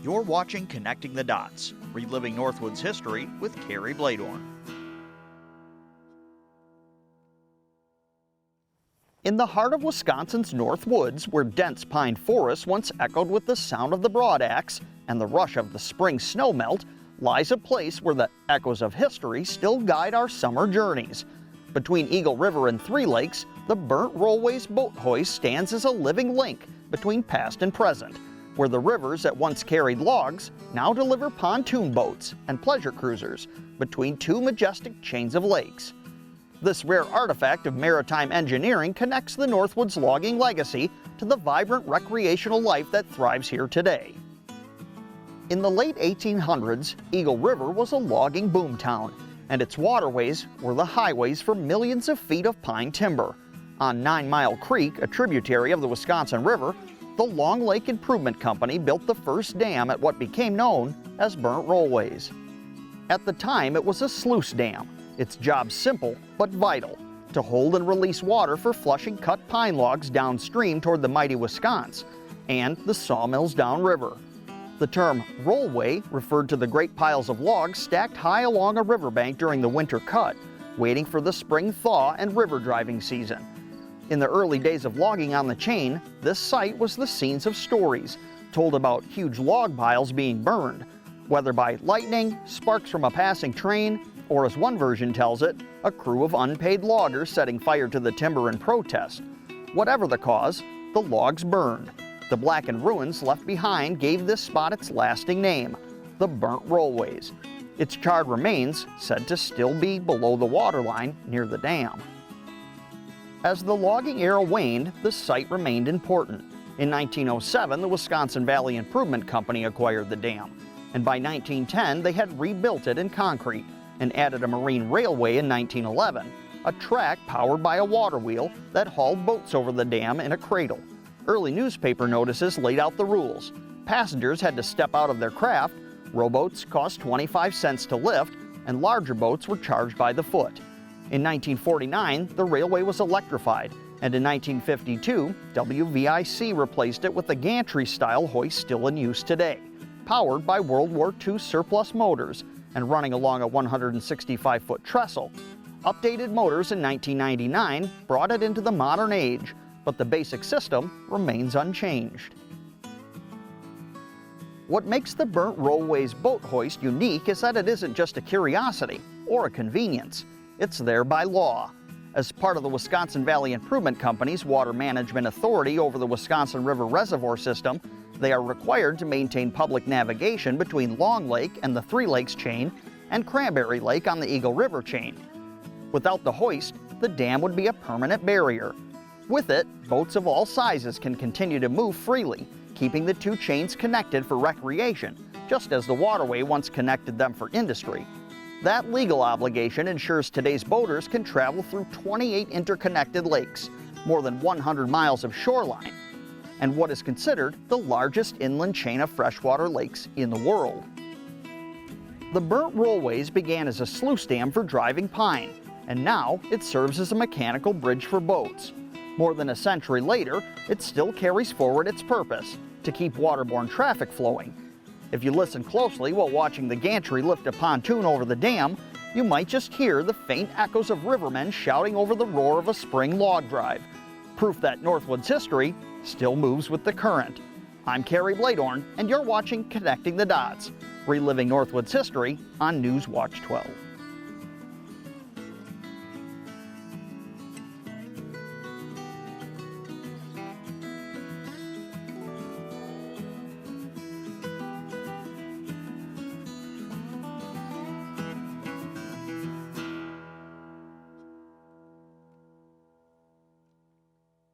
You're watching Connecting the Dots, reliving Northwood's history with Carrie Bladorn. In the heart of Wisconsin's North Woods, where dense pine forests once echoed with the sound of the broadaxe and the rush of the spring snowmelt, lies a place where the echoes of history still guide our summer journeys. Between Eagle River and Three Lakes, the Burnt Rollways boat hoist stands as a living link between past and present, where the rivers that once carried logs now deliver pontoon boats and pleasure cruisers between two majestic chains of lakes. This rare artifact of maritime engineering connects the Northwoods logging legacy to the vibrant recreational life that thrives here today. In the late 1800s, Eagle River was a logging boomtown, and its waterways were the highways for millions of feet of pine timber. On 9 Mile Creek, a tributary of the Wisconsin River, the Long Lake Improvement Company built the first dam at what became known as Burnt Rollways. At the time, it was a sluice dam, its job simple but vital, to hold and release water for flushing cut pine logs downstream toward the mighty Wisconsin and the sawmills downriver. The term rollway referred to the great piles of logs stacked high along a riverbank during the winter cut, waiting for the spring thaw and river driving season. In the early days of logging on the chain, this site was the scenes of stories told about huge log piles being burned, whether by lightning, sparks from a passing train, or as one version tells it, a crew of unpaid loggers setting fire to the timber in protest. Whatever the cause, the logs burned. The blackened ruins left behind gave this spot its lasting name, the Burnt Rollways. Its charred remains said to still be below the waterline near the dam. As the logging era waned, the site remained important. In 1907, the Wisconsin Valley Improvement Company acquired the dam, and by 1910 they had rebuilt it in concrete and added a marine railway in 1911, a track powered by a water wheel that hauled boats over the dam in a cradle. Early newspaper notices laid out the rules. Passengers had to step out of their craft, rowboats cost 25 cents to lift, and larger boats were charged by the foot. In 1949, the railway was electrified, and in 1952, WVIC replaced it with the gantry-style hoist still in use today, powered by World War II surplus motors and running along a 165-foot trestle. Updated motors in 1999 brought it into the modern age, but the basic system remains unchanged. What makes the Burnt Rollways boat hoist unique is that it isn't just a curiosity or a convenience. It's there by law. As part of the Wisconsin Valley Improvement Company's water management authority over the Wisconsin River Reservoir system, they are required to maintain public navigation between Long Lake and the Three Lakes chain and Cranberry Lake on the Eagle River chain. Without the hoist, the dam would be a permanent barrier. With it, boats of all sizes can continue to move freely, keeping the two chains connected for recreation, just as the waterway once connected them for industry. That legal obligation ensures today's boaters can travel through 28 interconnected lakes, more than 100 miles of shoreline, and what is considered the largest inland chain of freshwater lakes in the world. The Burnt Rollways began as a sluice dam for driving pine, and now it serves as a mechanical bridge for boats. More than a century later, it still carries forward its purpose, to keep waterborne traffic flowing. If you listen closely while watching the gantry lift a pontoon over the dam, you might just hear the faint echoes of rivermen shouting over the roar of a spring log drive, proof that Northwood's history still moves with the current. I'm Carrie Bladorn, and you're watching Connecting the Dots, reliving Northwood's history on News Watch 12.